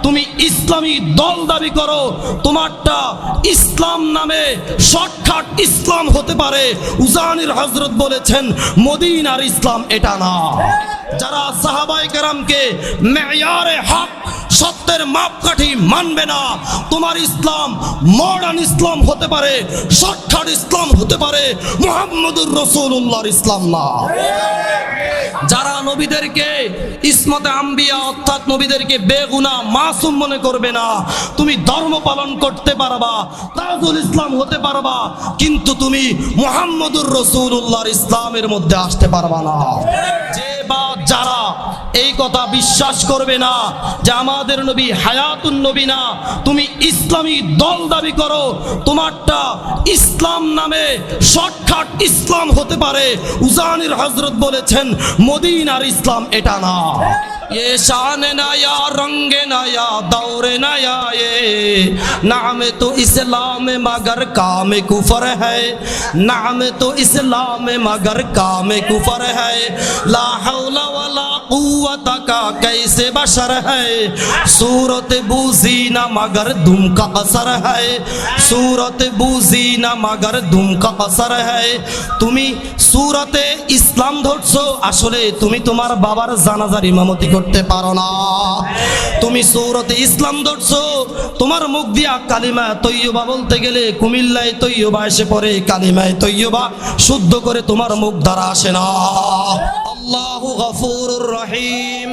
তুমি ইসলামী দল দাবি করো, তোমারটা ইসলাম নামে শর্টকাট ইসলাম হতে পারে। উজানির হযরত বলেছেন মদিনার ইসলাম এটা না। যারা সাহাবায়ে কেরামকে মেয়ারে হক সত্যের মাপকাঠি মানবে না, তোমার ইসলাম মডার্ন ইসলাম হতে পারে, শর্টকাট ইসলাম হতে পারে, মুহাম্মদুর রাসূলুল্লাহর ইসলাম না। যারা নবীদেরকে ইসমতে আম্বিয়া অর্থাৎ নবীদেরকে বেগুনাহ মাসুম মনে করবে না, তুমি ধর্ম পালন করতে পারবা, তাজুল ইসলাম হতে পারবা, কিন্তু তুমি মুহাম্মদুর রাসূলুল্লাহর ইসলামের মধ্যে আসতে পারবা না। যে বা যারা এই কথা বিশ্বাস করবে না যে আমাদের নবী হায়াতুন নবী না, তুমি ইসলামী দল দাবি করো, তোমারটা ইসলাম নামে শর্টকাট ইসলাম হতে পারে। উজানির হযরত বলেছেন মদিনার ইসলাম এটা না। ये शान नया रंग नया दौर नया, ये नाम तो इस्लाम मगर काम कुफर है, नाम तो इस्लाम मगर काम कुफर है, ला हौला वला कुव्वत का कैसे बशर है, सूरत बूजी ना मगर दुम का असर है, सूरत बूजी ना मगर दुम का असर है। তুমি सूरते इस्लाम ধরছো, আসলে তুমি তোমার বাবার জানাজার ইমামতি করতে পারো না। তুমি সূরতে ইসলাম ধরছো, তোমার মুখ দিয়া কালিমা তৈয়বা বলতে গেলে কুমিল্লায় তৈয়বা এসে পড়ে, কালিমায়ে তৈয়বা শুদ্ধ করে তোমার মুখ দ্বারা আসে না। আল্লাহু গফুরুর রহিম।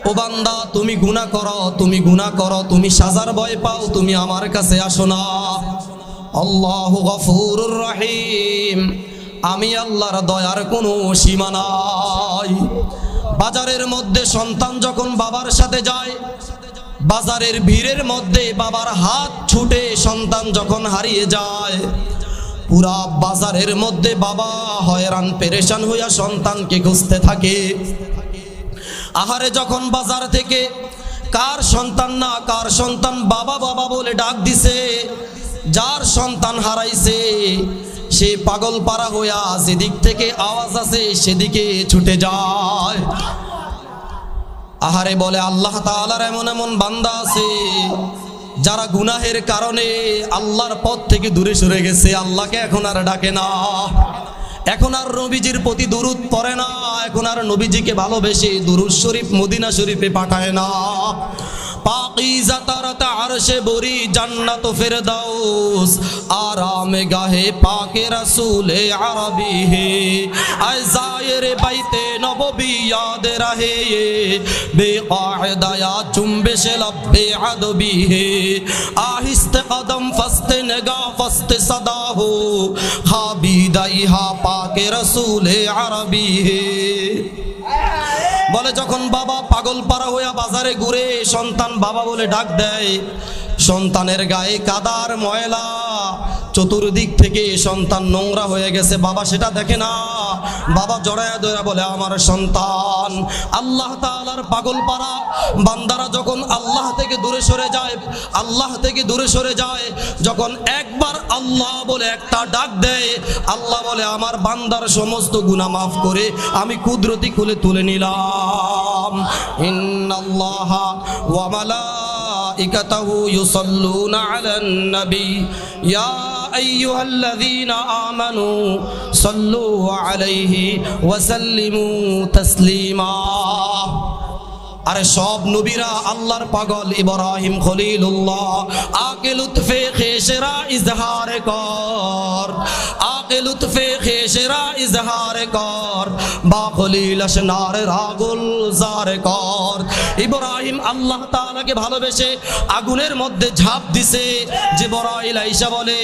ও বান্দা, তুমি গুনাহ করো, তুমি গুনাহ করো, তুমি সাজার ভয় পাও, তুমি আমার কাছে আসো না। আল্লাহু গফুরুর রহিম। আমি আল্লাহর দয়ার কোনো সীমা নাই। বাজারের মধ্যে সন্তান যখন বাবার সাথে যায়, বাজারের ভিড়ের মধ্যে বাবার হাত ছুটে সন্তান যখন হারিয়ে যায়, পুরা বাজারের মধ্যে বাবা হয়রান পেরেশান হইয়া সন্তানকে খুঁজতে থাকে। আহারে যখন বাজার থেকে কার সন্তান না কার সন্তান বাবা বাবা বলে ডাক দিছে, যার সন্তান হারাইছে সে পাগল পারা হইয়া যেদিক থেকে আওয়াজ আছে সেদিকে ছুটে যায়। আহারে বলে আল্লাহ তাআলার এমন এমন বান্দা আছে যারা গুনাহের কারণে আল্লাহর পথ থেকে দূরে সরে গেছে, আল্লাহকে এখন আর ডাকে না, এখন আর নবীজির প্রতি দুরূদ পড়ে না, এখন আর নবীজিকে ভালোবেসে দুরূদ শরীফ মদিনা শরীফে পাঠায় না। पाकीज़ा तरत अर्शे बुरी जन्नत फिरदौस, आराम गाहे पाके रसूले अरबी है, ऐ ज़ाहिर बैते नबवी याद रहे ये, बेक़ायदा चुम्बिश लब्बे अदबी है, आहिस्ते कदम फस्ते निगाह फस्ते सदा हो, खाबीदा इहा पाके रसूले अरबी है। বলে যখন বাবা পাগল পারা হইয়া বাজারে ঘুরে সন্তান বাবা বলে ডাক দেয়, সন্তানের গায়ে কাদার ময়লা, চতুর্দিক থেকে সন্তান নোংরা হয়ে গেছে, বাবা সেটা দেখে না। বাবা জড়ায়া ধরে বলে আমার সন্তান। আল্লাহ তাআলার পাগল পারা বান্দারা যখন আল্লাহ থেকে দূরে সরে যায়, আল্লাহ থেকে দূরে সরে যায়, যখন একবার আল্লাহ বলে একটা ডাক দেয়, আল্লাহ বলে আমার বান্দার সমস্ত গুনাহ মাফ করে আমি কুদরতি খুলে তুলে নিলাম। ইন্নাল্লাহা ওয়া মালাইকাতাহু ইউসাল্লুনা আলান নবী ইয়া আইয়ুহাল্লাযীনা আমানু সাল্লু আলাইহি ওয়া সাল্লিমু তাসলিমা। আরে সব নবীরা আল্লাহর পাগল। ইব্রাহিম খলিলুল্লাহ আকে লুৎফে খেশরা ইজহার কর, আকে লুৎফে খেশরা ইজহার কর, বা খলিল আশনার রাগুল জার কর। ইব্রাহিম আল্লাহ তাআলাকে ভালোবেসে আগুনের মধ্যে ঝাঁপ দিছে। জিবরাইল আইসা বলে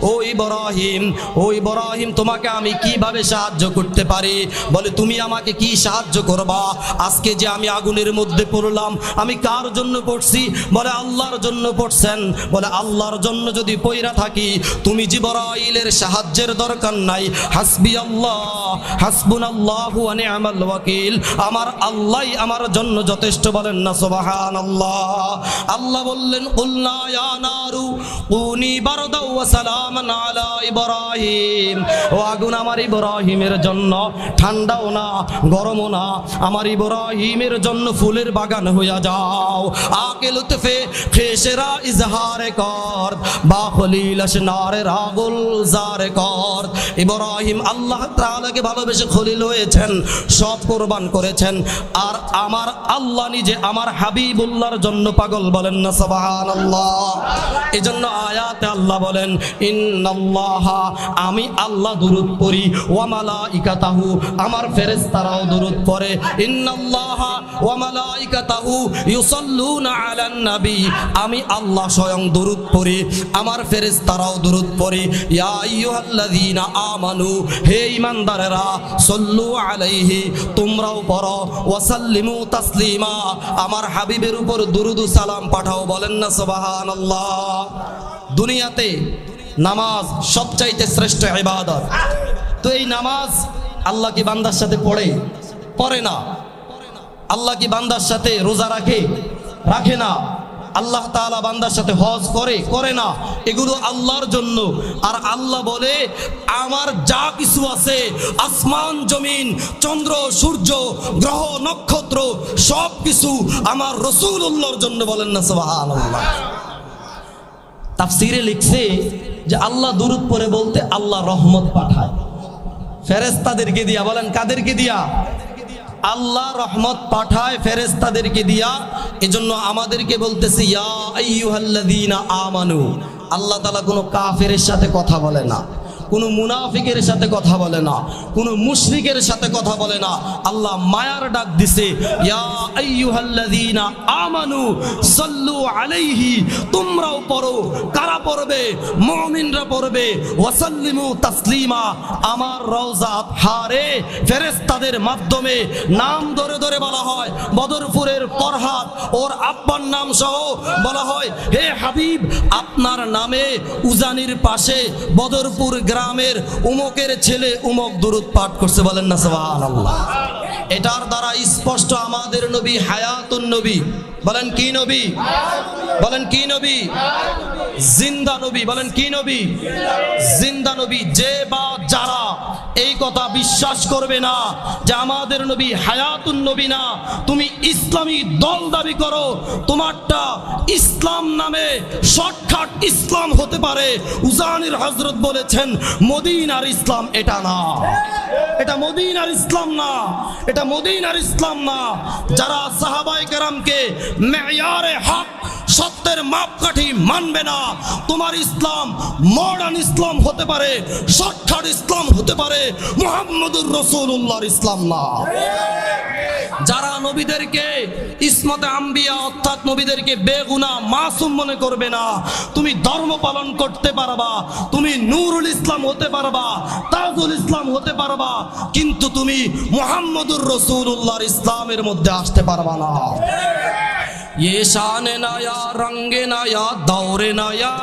ও ইব্রাহিম, ও ইব্রাহিম তোমাকে আমি কিভাবে সাহায্য করতে পারি? বলে তুমি আমাকে কি সাহায্য করবা? আজকে যে আমি আগুনের মধ্যে পড়লাম আমি কার জন্য পড়ছি? বলে আল্লাহর জন্য পড়ছেন। বলে আল্লাহর জন্য যদি পয়রা থাকি তুমি জিবরাইলের সাহায্যের দরকার দরকার নাই। হাসবি আল্লাহ হাসবুনাল্লাহু ওয়া নি'মাল ওয়াকিল, আমার আল্লাহই আমার জন্য যথেষ্ট, বলেন না সুবহানাল্লাহ। আল্লাহ বললেন কুলনা ইয়া নারু কুনি বারদাও ওয়া সালামান আলা ইব্রাহিম, ও আগুন আমার ইব্রাহিমের জন্য ঠান্ডাও না গরমও না, আমার ইব্রাহিমের জন্য ফুলের বাগান হইয়া যাও। আকে লুতফে খেসরা ইজহার কর বা খলিল আসনার রাগুল জার কর। ইব্রাহিম আল্লাহ তাআলাকে ভালোবেসে খলিল হয়েছেন, সব কুরবান করেছেন। আর আমার আল্লাহ নিজে আমার হাবিবুল্লাহর জন্য পাগল, বলেন না সুবহানাল্লাহ। এজন্য আয়াতে আল্লাহ বলেন ইন্নাল্লাহা, আমি আল্লাহ দুরূদ পড়ি, ওয়া মালাইকাতাহু, আমার ফেরেশতারাও দুরূদ পড়ে। ইন্নাল্লাহা ওয়া মালাইকাতাহু ইউসাল্লুনা আলান নবী, আমি আল্লাহ স্বয়ং দুরূদ পড়ি, আমার ফেরেশতারাও দুরূদ পড়ে। ইয়া আইয়ুহাল্লাযীনা আমানু, হে ঈমানদারেরা, সাল্লু আলাইহি, তোমরাও পড়ো, ওয়া সাল্লিমু তাসলিমা, আমার হাবিবের উপর দুরূদ ও সালাম পাঠাও, বলেন না সুবহানাল্লাহ। দুনিয়াতে নামাজ সবচাইতে শ্রেষ্ঠ ইবাদত। তো এই নামাজ আল্লাহ কি বান্দার সাথে পড়ে না? আল্লাহ কি বান্দার সাথে রোজা রাখে না? আল্লাহ তাআলা বান্দার সাথে হজ করে না? এগুলো আল্লাহর জন্য। আর আল্লাহ বলে আমার যা কিছু আছে, আসমান জমিন, চন্দ্র সূর্য গ্রহ নক্ষত্র, সব কিছু আমার রাসূলুল্লাহর জন্য, বলেন না সুবহানাল্লাহ। তাফসীরে লিখছে যে আল্লাহ দুরূদ পড়ে বলতে আল্লাহ রহমত পাঠায় ফেরেশতাদেরকে দিয়া, বলেন কাদেরকে দিয়া? আল্লাহ রহমত পাঠায় ফেরেশতাদেরকে দিয়া। এজন্য আমাদেরকে বলতেছে ইয়া আইয়ুহাল্লাযীনা আমানু। আল্লাহ তাআলা কোনো কাফেরের সাথে কথা বলে না, কোনো মুনাফিকের সাথে কথা বলে না, কোনো মুশরিকের সাথে কথা বলে না। আল্লাহ মায়ার ডাক দিছে ইয়া আইয়ুহাল্লাযীনা আমানু সাল্লু আলাইহি, তোমরাও পড়ো। কারা পড়বে? মুমিনরা পড়বে। ওয়া সাল্লিমু তাসলিমা, আমার রওজা হারে ফেরেশতাদের মাধ্যমে নাম ধরে ধরে বলা হয়। বদরপুরের ফরহাদ ওর আব্বার নাম সহ বলা হয়, হে হাবিব, আপনার নামে উজানির পাশে বদরপুর গ্রামের উমকের ছেলে উমক দুরূদ পাঠ করছে, বলেন না সুবহানাল্লাহ। এটার দ্বারা স্পষ্ট আমাদের নবী হায়াতুন নবী, বলেন কি নবী? বলেন কি নবী? জিন্দা নবী, বলেন কি নবী? জিন্দা নবী। যে বা যারা এই কথা বিশ্বাস করবে না যে আমাদের নবী হায়াতুন নবী না, তুমি ইসলামী দল দাবি করো, তোমারটা ইসলাম নামে শর্টকাট ইসলাম হতে পারে। উজানির হযরত বলেছেন মদিনার ইসলাম এটা না, এটা মদিনার ইসলাম না, এটা মদিনার ইসলাম না। যারা সাহাবায়ে কেরামকে মেয়ারে হক, সত্যের মাপকাঠি মানবে না, তোমার ইসলাম মডার্ন ইসলাম হতে পারে, শর্টকাট ইসলাম হতে পারে, মুহাম্মদুর রাসূলুল্লাহর ইসলাম না। যারা নবীদেরকে ইসমতে আম্বিয়া অর্থাৎ নবীদেরকে বেগুনাহ মাসুম মনে করবে না, তুমি ধর্ম পালন করতে পারবা, তুমি নূরুল ইসলাম হতে পারবা, তাজুল ইসলাম হতে পারবা, কিন্তু তুমি মুহাম্মদুর রাসূলুল্লাহর ইসলামের মধ্যে আসতে পারবা না। ये शान नया रंग नया दौर नया,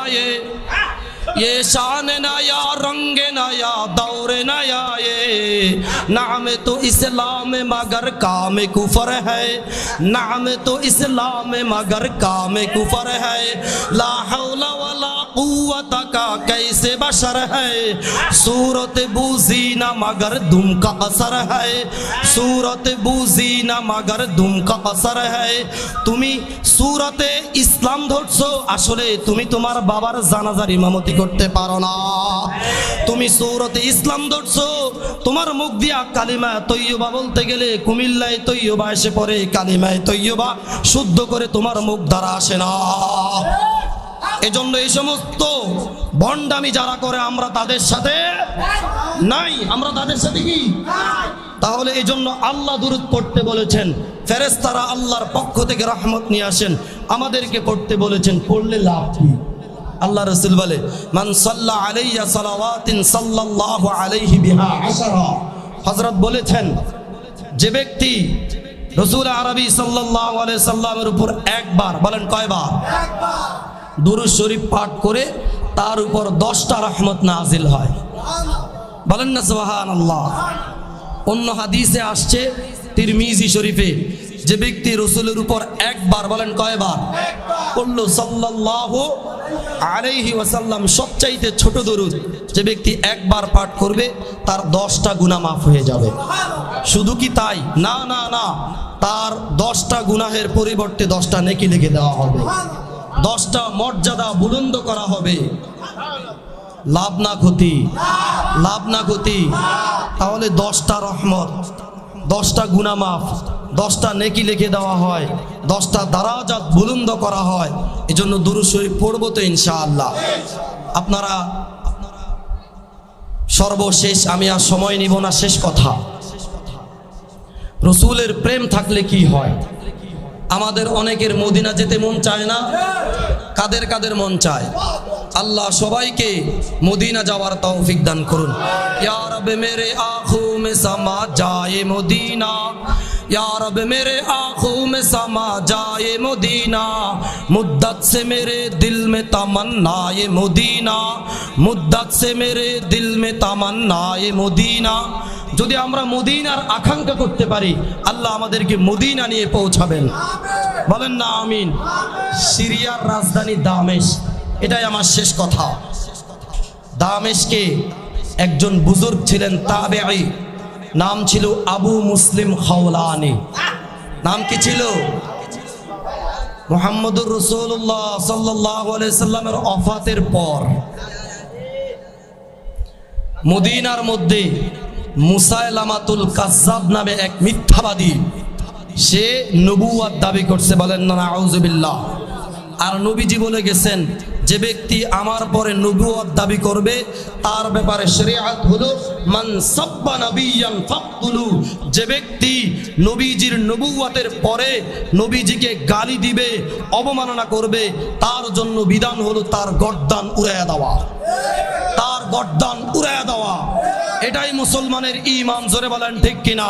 ये शान नया रंग नया दौर नया, ये नाम तो इस्लाम मगर काम कुफर है, नाम तो इस्लाम मगर काम कुफर है, ला हौला वला कुव्वत का कैसे बशर है, सूरत बूजी न मगर दुम का असर है, सूरत बूजी न मगर दुम का असर है। তুমি সূরতে ইসলাম ধরছো, আসলে তুমি তোমার বাবার জানাজার ইমামতি করতে পারো না। তুমি সূরতে ইসলাম ধরছো, তোমার মুখ দিয়া কালিমা তৈয়বা বলতে গেলে কুমিল্লায় তৈয়বা এসে পড়ে, কালিমায়ে তৈয়বা শুদ্ধ করে তোমার মুখ দ্বারা আসে না। এজন্য এই সমস্ত ভণ্ডামি যারা করে আমরা তাদের সাথে নাই, আমরা তাদের সাথে কি? তাহলে এই জন্য আল্লাহ দুরূদ পড়তে বলেছেন, ফেরেশতারা আল্লাহর পক্ষ থেকে রহমত নিয়ে আসেন, আমাদেরকে পড়তে বলেছেন। পড়লে লাভ কি? আল্লাহ রাসূল বলে মান সাল্লা আলাইয়া সালাওয়াতিন সাল্লাল্লাহু আলাইহি বিহা আশারা। হযরত বলেছেন যে ব্যক্তি রাসূল আরবি সাল্লাল্লাহু আলাইহি সাল্লামের উপর একবার, বলেন কয়বার? একবার দুরূদ শরীফ পাঠ করে তার উপর 10টা রহমত নাজিল হয়। বলেন না সুবহানাল্লাহ। অন্য হাদিসে আসছে তিরমিজি শরীফে, যে ব্যক্তি রসুলের উপর একবার, বলেন কয়বার, পড়লো সাল্লাল্লাহু আলাইহি ওয়াসাল্লাম, সবচাইতে ছোট দরুদ, যে ব্যক্তি একবার পাঠ করবে তার 10টা গুনাহ মাফ হয়ে যাবে। শুধু কি তাই? না না না, তার 10টা গুনাহের পরিবর্তে 10টা নেকি লিখে দেওয়া হবে, 10টা মর্যাদা বুলন্দ করা হবে। লাভ না ক্ষতি? লাভ না ক্ষতি? তাহলে 10টা রহমত, 10টা গুনাহ মাফ, 10টা নেকি লিখে দেওয়া হয়, 10টা দারাজাত বুলন্দ করা হয়। এজন্য দুরূদ শরীফ পড়বো তো ইনশাআল্লাহ। আপনারা সর্বশেষ, আমি আর সময় নিব না, শেষ কথা, রসুলের প্রেম থাকলে কি হয়? আমাদের অনেকের মদিনা যেতে মন চায় না? কাদের কাদের মন চায়? আল্লাহ সবাইকে মদিনা যাওয়ার তৌফিক দান করুন। ইয়া রব মেরে আঁখোं में समा जाए मदीना, या रब मेरे आँखों में समा जाए मदीना, मुद्दत से मेरे दिल में तमन्ना ये मदीना, मुद्दत से मेरे दिल में तमन्ना ये मदीना। যদি আমরা মদিনার আকাঙ্ক্ষা করতে পারি, আল্লাহ আমাদেরকে মদিনা নিয়ে পৌঁছাবেন। বলেন না আমিন। সিরিয়ার রাজধানী দামেশ, এটাই আমার শেষ কথা। দামেশকে একজন বুজুর্গ ছিলেন, তাবেঈ, নাম ছিল আবু মুসলিম খাওলানি। নাম কি ছিল? মুহাম্মদুর রাসূলুল্লাহ সাল্লাল্লাহু আলাইহি সাল্লামের ওফাতের পর মদিনার মধ্যে মুসাইলামাতুল কাজ্জাব নামে এক মিথ্যাবাদী, সে নবুয়ত দাবি করছে। বলেন না নাউযুবিল্লাহ। আর নবীজি বলে গেছেন, যে ব্যক্তি আমার পরে নবুয়ত দাবি করবে তার ব্যাপারে শরীয়ত হলো মান সাব্বা নাবিয়ান ফাকতুলু, যে ব্যক্তি নবীজির নবুয়তের পরে নবীজিকে গালি দিবে, অবমাননা করবে, তার জন্য বিধান হলো তার গর্দান উড়াইয়া দেওয়া, তার গর্দান উড়াইয়া দেওয়া। এটাই মুসলমানের ঈমান। জোরে বলেন ঠিক কিনা?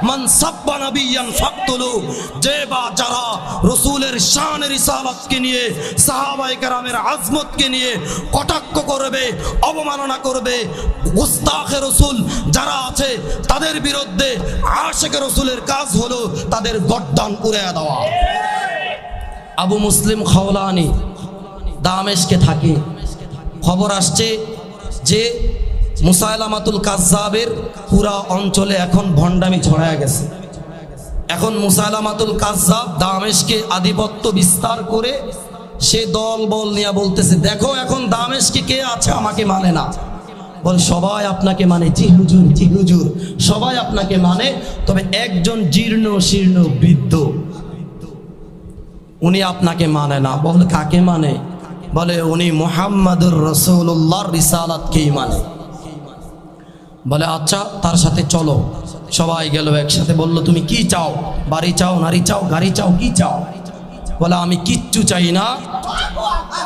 মান সাব্বা নাবিয়ান ফাকতুলু, যে বা যারা রাসূলের শান রিসালাতকে নিয়ে, সাহাবায়ে কেরামের আজমতকে নিয়ে কটাক্ষ করবে, অবমাননা করবে, গুস্তাখে রাসূল যারা আছে তাদের বিরুদ্ধে আশিকে রাসূলের কাজ হলো তাদের গর্দান উড়াইয়া দেওয়া। আবু মুসলিম খাওলানি দামেশকে থাকে। খবর আসছে যে মুসাইলামাতুল কাজ্জাবের পুরা অঞ্চলে এখন ভণ্ডামি ছড়ায় গেছে। এখন মুসাইলামাতুল কাজ্জাব দামেশকে আধিপত্য বিস্তার করে সে দল বল নিয়ে বলতেছে, দেখো এখন দামেশকে কে আছে আমাকে মানে না। বল সবাই আপনাকে মানে? জি হুজুর, জি হুজুর, সবাই আপনাকে মানে, তবে একজন জীর্ণ শীর্ণ বৃদ্ধ, উনি আপনাকে মানে না। বল কাকে মানে? বলে উনি মুহাম্মাদুর রাসূলুল্লাহর রিসালাতকেই মানে। বলে আচ্ছা, তার সাথে চলো। সবাই গেল একসাথে। বলল তুমি কি চাও? বাড়ি চাও, নারী চাও, গাড়ি চাও, কি চাও? বলে আমি কিচ্ছু চাই না,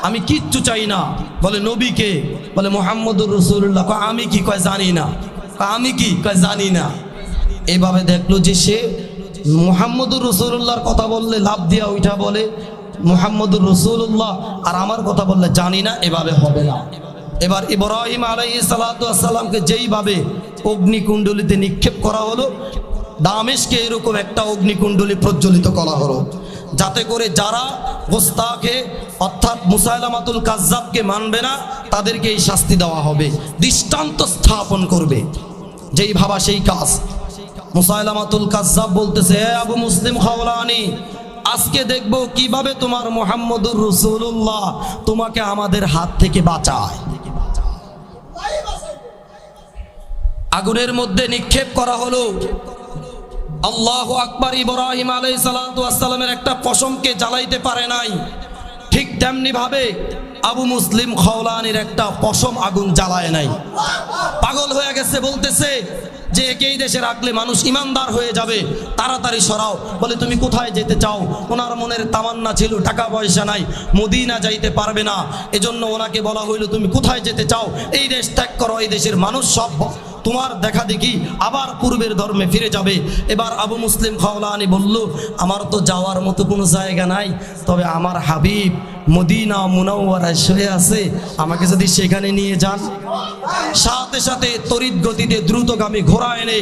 আমি কিচ্ছু চাই না। বলে নবীকে? বলে মুহাম্মদুর রাসূলুল্লাহ। কয় আমি কি? কয় জানি না। কয় আমি কি? কয় জানি না। এইভাবে দেখলো যে সে মুহাম্মদুর রাসূলুল্লাহর কথা বললে লাভ দিয়া ওইটা বলে মুহাম্মদুর রাসূলুল্লাহ, আর আমার কথা বললে জানি না, এভাবে হবে না। এবার ইব্রাহিম আলাইহিস সালাতু ওয়াস সালামকে যেইভাবে অগ্নিকুণ্ডলিতে নিক্ষেপ করা হলো, দামেশকে এরকম একটা অগ্নিকুণ্ডলী প্রজ্বলিত করা হলো, যাতে করে যারা গোস্তাখে অর্থাৎ মুসাইলামাতুল কাজ্জাবকে মানবে না তাদেরকে এই শাস্তি দেওয়া হবে। দৃষ্টান্ত স্থাপন করবে, যেই ভাবা সেই কাজ। মুসাইলামাতুল কাজ্জাব বলতেছে, হে আবু মুসলিম খাওলানি, আজকে দেখব কিভাবে তোমার মুহাম্মদুর রাসূলুল্লাহ তোমাকে আমাদের হাত থেকে বাঁচায়। আগুনের মধ্যে নিক্ষেপ করা হলো। আল্লাহু আকবার। ইব্রাহিম আলাইহিস সালাতু ওয়াস সালামের একটা পশমকে জ্বালাইতে পারে নাই, ঠিক তেমনি ভাবে আবু মুসলিম খাওলানির একটা পশম আগুন জ্বালায় নাই। পাগল হয়ে গেছে, বলতেছে যে একেই দেশে রাখলে মানুষ ইমানদার হয়ে যাবে, তাড়াতাড়ি সরাও। বলে তুমি কোথায় যেতে চাও? ওনার মনের তামান্না ছিল টাকা পয়সা নাই, মদিনা যাইতে পারবে না, এজন্য ওনাকে বলা হইল তুমি কোথায় যেতে চাও? এই দেশ ত্যাগ করো, এই দেশের মানুষ সব তোমার দেখা দেখি আবার পূর্বের ধর্মে ফিরে যাবে। এবার আবু মুসলিম খাওলানি বলল, আমার তো যাওয়ার মতো কোনো জায়গা নাই, তবে আমার হাবিব মদিনা মুনাওয়ারায় শুয়ে আছে, আমাকে যদি সেখানে নিয়ে যান। সাথে সাথে তড়িৎ গতিতে দ্রুতগামী ঘোড়া এনে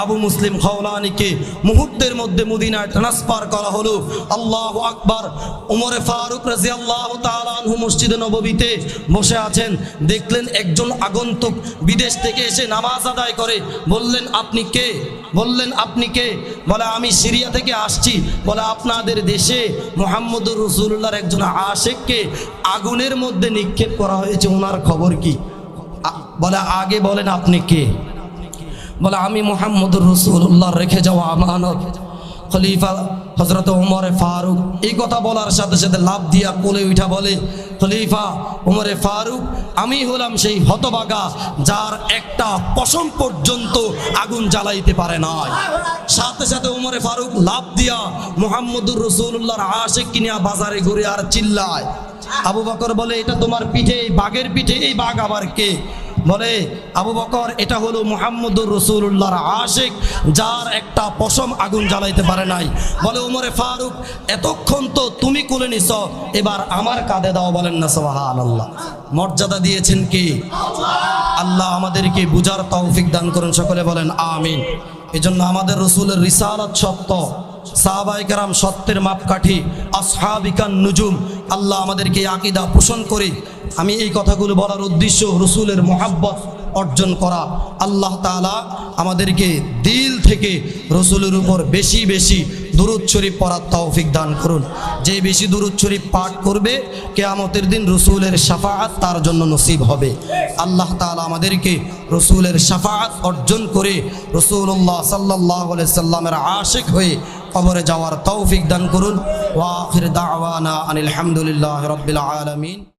আবু মুসলিম খাওলানিকে মুহূর্তের মধ্যে মদিনায় ট্রান্সফার করা হলো। আল্লাহু আকবার। ওমরে ফারুক রাদিয়াল্লাহু তাআলা আনহু মসজিদে নববীতে বসে আছেন, দেখলেন একজন আগন্তুক বিদেশ থেকে এসে নামাজ আদায় করে। বললেন, আপনি কে? বললেন, আপনি কে? বলে, আমি সিরিয়া থেকে আসছি। বলে, আপনাদের দেশে মুহাম্মদুর রাসূলুল্লাহর একজন আশিককে আগুনের মধ্যে নিক্ষেপ করা হয়েছে, ওনার খবর কি? বলে, আগে বলেন আপনি কে? বলে, আমি মুহাম্মদুর রাসূলুল্লাহর রেখে যাওয়া আমানত খলিফা হযরত ওমর ফারুক। এই কথা বলার সাথে সাথে লাভ দিয়া কোলে উঠা বলে, খলিফা ওমরে ফারুক, আমি হলাম সেই হতভাগা যার একটা পশম পর্যন্ত আগুন জ্বালাইতে পারে নাই। সাথে সাথে ওমরে ফারুক লাভ দিয়া মুহাম্মদুর রাসূলুল্লাহর আশিক কিনিয়া বাজারে ঘুরে আর চিল্লায়। আবু বকর বলে, এটা তোমার পিঠে, এই বাঘের পিঠে এই বাঘ আবার কে? বলে আবু বকর, এটা হলো মুহাম্মদুর রাসূলুল্লাহর আশিক যার একটা পশম আগুন জ্বালাইতে পারে নাই। বলে ওমরে ফারুক, এতক্ষণ তো তুমি কোলে নিছ, এবার আমার কাঁধে দাও। বলেন না সুবহানাল্লাহ। মর্যাদা দিয়েছেন কি? আল্লাহ আমাদেরকে বুঝার তৌফিক দান করুন, সকলে বলেন আমিন। এজন্য আমাদের রাসূলের রিসালাত সত্য, সাহাবায়ে কেরাম সত্যের মাপকাঠি, আসহাবিকান নুজুম। আল্লাহ আমাদেরকে আকীদা পোষণ করে আমি এই কথাগুলো বলার উদ্দেশ্য রসুলের মোহাব্বত অর্জন করা। আল্লাহ তাআলা আমাদেরকে দিল থেকে রসুলের উপর বেশি বেশি দুরূদ শরীফ পড়ার তৌফিক দান করুন। যে বেশি দুরূদ শরীফ পাঠ করবে কিয়ামতের দিন রসুলের শাফাআত তার জন্য নসিব হবে। আল্লাহ তাআলা আমাদেরকে রসুলের শাফাআত অর্জন করে রাসূলুল্লাহ সাল্লাল্লাহু আলাইহি সাল্লামের আশিক হয়ে কবরে যাওয়ার তৌফিক দান করুন। ওয়া আখির দাওয়ানা আনিল হামদুলিল্লাহি রাব্বিল আলামিন।